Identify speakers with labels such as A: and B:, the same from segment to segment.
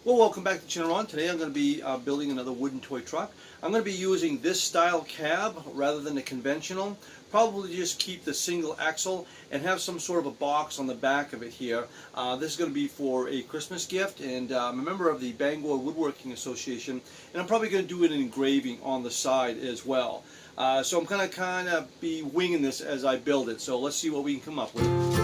A: Well, welcome back to Channel On. Today I'm going to be building another wooden toy truck. I'm going to be using this style cab rather than the conventional. Probably just keep the single axle and have some sort of a box on the back of it here. This is going to be for a Christmas gift, and I'm a member of the Bangor Woodworking Association, and I'm probably going to do an engraving on the side as well. So I'm going to kind of be winging this as I build it. So let's see what we can come up with.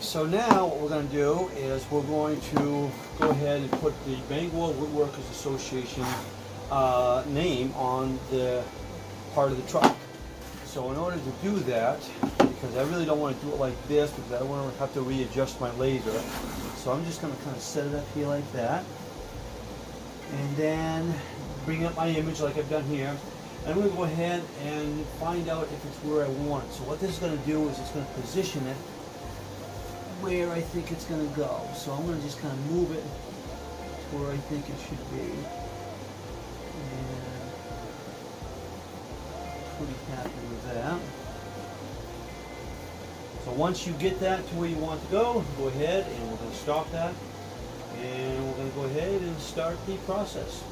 A: So now what we're going to do is we're going to go ahead and put the Bangor Woodworkers Association name on the part of the truck. So in order to do that, because I really don't want to do it like this because I don't want to have to readjust my laser, so I'm just going to kind of set it up here like that, and then bring up my image like I've done here. I'm going to go ahead and find out if it's where I want it. So what this is going to do is it's going to position it where I think it's going to go. So I'm going to just kind of move it to where I think it should be. And pretty happy with that. So once you get that to where you want to go ahead and we're going to stop that. And we're going to go ahead and start the process.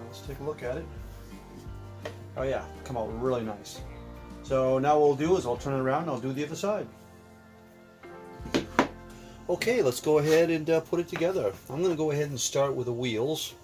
A: Let's take a look at it. Oh yeah, come out really nice. So now what we'll do is I'll turn it around and I'll do the other side. Okay, let's go ahead and put it together. I'm going to go ahead and start with the wheels.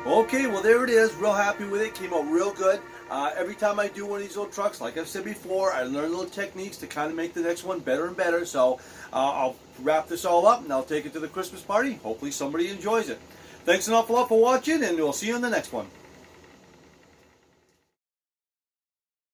A: Okay, well there it is. Real happy with it. Came out real good. Every time I do one of these little trucks, like I've said before, I learn little techniques to kind of make the next one better and better. So I'll wrap this all up and I'll take it to the Christmas party. Hopefully somebody enjoys it. Thanks an awful lot for watching, and we'll see you in the next one.